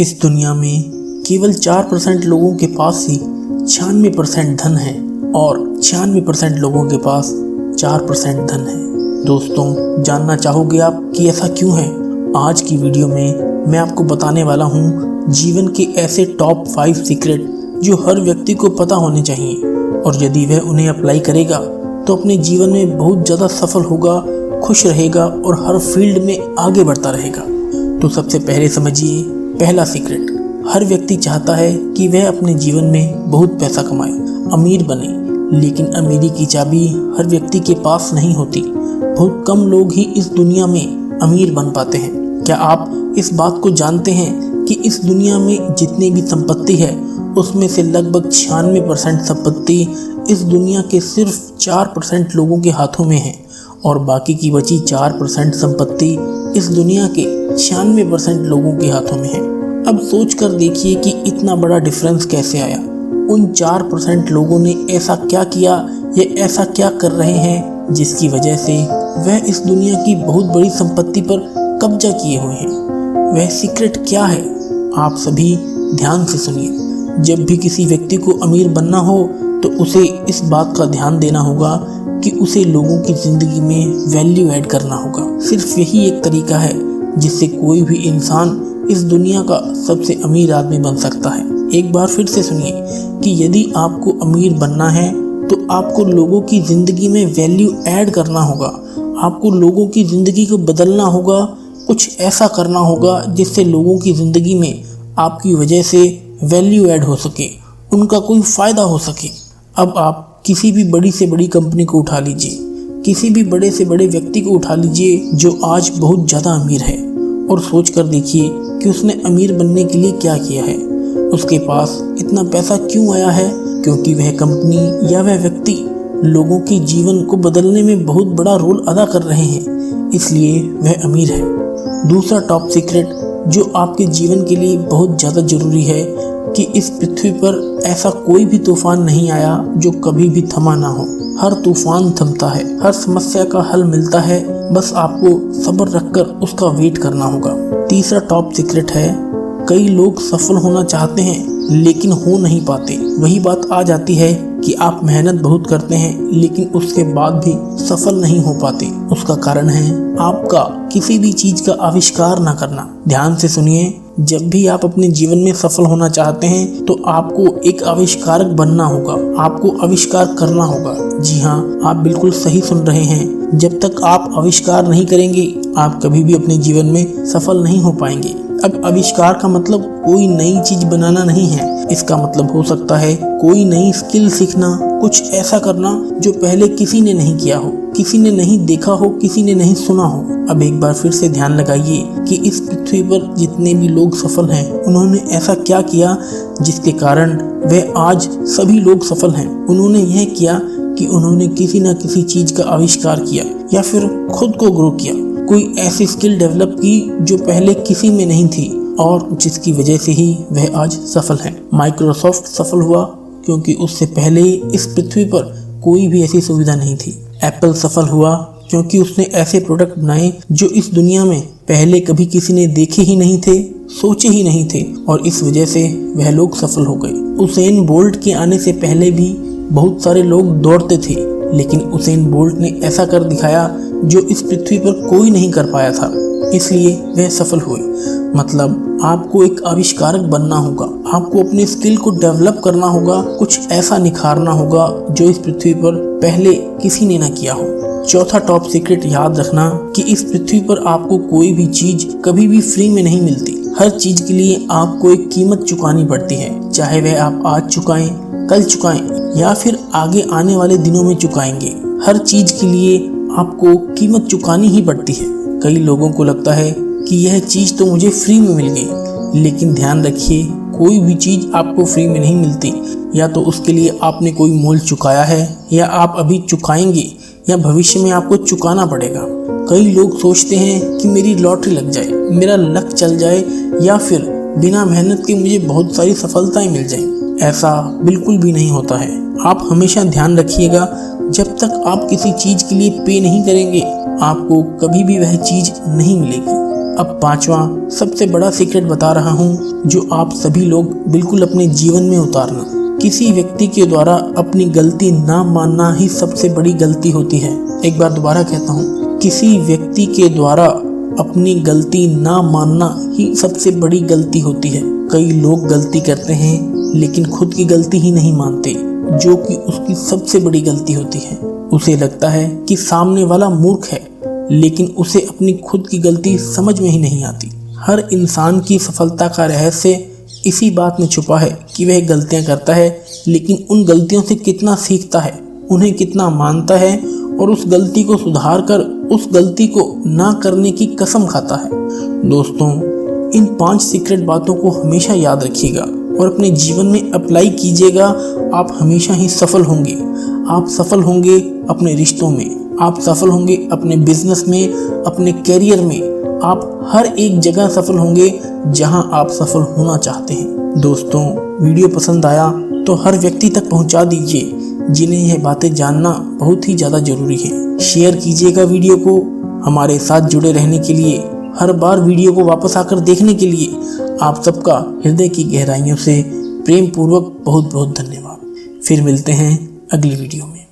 इस दुनिया में केवल 4% लोगों के पास ही 96% धन है और 96% लोगों के पास 4% धन है। दोस्तों, जानना चाहोगे आप कि ऐसा क्यों है? आज की वीडियो में मैं आपको बताने वाला हूँ जीवन के ऐसे टॉप 5 सीक्रेट जो हर व्यक्ति को पता होने चाहिए, और यदि वह उन्हें अप्लाई करेगा तो अपने जीवन में बहुत ज़्यादा सफल होगा, खुश रहेगा और हर फील्ड में आगे बढ़ता रहेगा। तो सबसे पहले समझिए, पहला सीक्रेट। हर व्यक्ति चाहता है कि वह अपने जीवन में बहुत पैसा कमाए, अमीर बने, लेकिन अमीरी की चाबी हर व्यक्ति के पास नहीं होती। बहुत कम लोग ही इस दुनिया में अमीर बन पाते हैं। क्या आप इस बात को जानते हैं कि इस दुनिया में जितनी भी संपत्ति है उसमें से लगभग 96% संपत्ति इस दुनिया के सिर्फ 4% लोगों के हाथों में है, और बाकी की बची 4% संपत्ति इस दुनिया के 96% लोगों के हाथों में है। अब सोच कर देखिए कि इतना बड़ा डिफरेंस कैसे आया। उन 4% लोगों ने ऐसा क्या किया या ऐसा क्या कर रहे हैं जिसकी वजह से वह इस दुनिया की बहुत बड़ी संपत्ति पर कब्जा किए हुए हैं। वह सीक्रेट क्या है? आप सभी ध्यान से सुनिए। जब भी किसी व्यक्ति को अमीर बनना हो तो उसे इस बात का ध्यान देना होगा कि उसे लोगों की ज़िंदगी में वैल्यू ऐड करना होगा। सिर्फ यही एक तरीका है जिससे कोई भी इंसान इस दुनिया का सबसे अमीर आदमी बन सकता है। एक बार फिर से सुनिए कि यदि आपको अमीर बनना है तो आपको लोगों की ज़िंदगी में वैल्यू ऐड करना होगा। आपको लोगों की ज़िंदगी को बदलना होगा, कुछ ऐसा करना होगा जिससे लोगों की ज़िंदगी में आपकी वजह से वैल्यू ऐड हो सके, उनका कोई फ़ायदा हो सके। अब आप किसी भी बड़ी से बड़ी कंपनी को उठा लीजिए, किसी भी बड़े से बड़े व्यक्ति को उठा लीजिए जो आज बहुत ज़्यादा अमीर है, और सोच कर देखिए कि उसने अमीर बनने के लिए क्या किया है। उसके पास इतना पैसा क्यों आया है? क्योंकि वह कंपनी या वह व्यक्ति लोगों के जीवन को बदलने में बहुत बड़ा रोल अदा कर रहे हैं, इसलिए वह अमीर है। दूसरा टॉप सीक्रेट जो आपके जीवन के लिए बहुत ज़्यादा ज़रूरी है कि इस पृथ्वी पर ऐसा कोई भी तूफान नहीं आया जो कभी भी थमा ना हो। हर तूफान थमता है, हर समस्या का हल मिलता है, बस आपको सब्र रखकर उसका वेट करना होगा। तीसरा टॉप सीक्रेट है, कई लोग सफल होना चाहते हैं लेकिन हो नहीं पाते। वही बात आ जाती है कि आप मेहनत बहुत करते हैं लेकिन उसके बाद भी सफल नहीं हो पाते। उसका कारण है आपका किसी भी चीज का आविष्कार ना करना। ध्यान से सुनिए, जब भी आप अपने जीवन में सफल होना चाहते हैं तो आपको एक आविष्कारक बनना होगा, आपको आविष्कार करना होगा। जी हाँ, आप बिल्कुल सही सुन रहे हैं। जब तक आप आविष्कार नहीं करेंगे आप कभी भी अपने जीवन में सफल नहीं हो पाएंगे। अब आविष्कार का मतलब कोई नई चीज बनाना नहीं है। इसका मतलब हो सकता है कोई नई स्किल सीखना, कुछ ऐसा करना जो पहले किसी ने नहीं किया हो, किसी ने नहीं देखा हो, किसी ने नहीं सुना हो। अब एक बार फिर से ध्यान लगाइए कि इस पृथ्वी पर जितने भी लोग सफल हैं उन्होंने ऐसा क्या किया जिसके कारण वह आज सभी लोग सफल हैं। उन्होंने यह किया कि उन्होंने किसी न किसी चीज का आविष्कार किया या फिर खुद को ग्रो किया, कोई ऐसी स्किल डेवलप की जो पहले किसी में नहीं थी, और जिसकी वजह से ही वह आज सफल है। माइक्रोसॉफ्ट सफल हुआ क्योंकि उससे पहले इस पृथ्वी पर कोई भी ऐसी सुविधा नहीं थी। एप्पल सफल हुआ क्योंकि उसने ऐसे प्रोडक्ट बनाए जो इस दुनिया में पहले कभी किसी ने देखे ही नहीं थे, सोचे ही नहीं थे, और इस वजह से वह लोग सफल हो गए। उसेन बोल्ट के आने से पहले भी बहुत सारे लोग दौड़ते थे, लेकिन उसेन बोल्ट ने ऐसा कर दिखाया जो इस पृथ्वी पर कोई नहीं कर पाया था, इसलिए वह सफल हुए। मतलब आपको एक आविष्कारक बनना होगा, आपको अपने स्किल को डेवलप करना होगा, कुछ ऐसा निखारना होगा जो इस पृथ्वी पर पहले किसी ने ना किया हो। चौथा टॉप सीक्रेट याद रखना कि इस पृथ्वी पर आपको कोई भी चीज कभी भी फ्री में नहीं मिलती। हर चीज के लिए आपको एक कीमत चुकानी पड़ती है, चाहे वह आप आज चुकाएं, कल चुकाएं या फिर आगे आने वाले दिनों में चुकाएंगे। हर चीज के लिए आपको कीमत चुकानी ही पड़ती है। कई लोगों को लगता है कि यह चीज़ तो मुझे फ्री में मिल गई, लेकिन ध्यान रखिए कोई भी चीज़ आपको फ्री में नहीं मिलती। या तो उसके लिए आपने कोई मोल चुकाया है, या आप अभी चुकाएंगे, या भविष्य में आपको चुकाना पड़ेगा। कई लोग सोचते हैं कि मेरी लॉटरी लग जाए, मेरा लक चल जाए, या फिर बिना मेहनत के मुझे बहुत सारी सफलताएं मिल जाएं। ऐसा बिल्कुल भी नहीं होता है। आप हमेशा ध्यान रखिएगा, जब तक आप किसी चीज़ के लिए पे नहीं करेंगे आपको कभी भी वह चीज़ नहीं मिलेगी। अब पांचवा सबसे बड़ा सीक्रेट बता रहा हूँ, जो आप सभी लोग बिल्कुल अपने जीवन में उतारना। किसी व्यक्ति के द्वारा अपनी गलती ना मानना ही सबसे बड़ी गलती होती है। एक बार दोबारा कहता हूँ, किसी व्यक्ति के द्वारा अपनी गलती ना मानना ही सबसे बड़ी गलती होती है। कई लोग गलती करते हैं लेकिन खुद की गलती ही नहीं मानते, जो कि उसकी सबसे बड़ी गलती होती है। उसे लगता है कि सामने वाला मूर्ख है, लेकिन उसे अपनी खुद की गलती समझ में ही नहीं आती। हर इंसान की सफलता का रहस्य इसी बात में छुपा है कि वह गलतियां करता है, लेकिन उन गलतियों से कितना सीखता है, उन्हें कितना मानता है और उस गलती को सुधार कर उस गलती को ना करने की कसम खाता है। दोस्तों, इन 5 सीक्रेट बातों को हमेशा याद रखिएगा और अपने जीवन में अप्लाई कीजिएगा। आप हमेशा ही सफल होंगे। आप सफल होंगे अपने रिश्तों में, आप सफल होंगे अपने बिजनेस में, अपने करियर में। आप हर एक जगह सफल होंगे जहां आप सफल होना चाहते हैं। दोस्तों, वीडियो पसंद आया तो हर व्यक्ति तक पहुंचा दीजिए जिन्हें यह बातें जानना बहुत ही ज़्यादा ज़रूरी है। शेयर कीजिएगा वीडियो को। हमारे साथ जुड़े रहने के लिए, हर बार वीडियो को वापस आकर देखने के लिए आप सबका हृदय की गहराइयों से प्रेम पूर्वक बहुत बहुत धन्यवाद। फिर मिलते हैं अगली वीडियो में।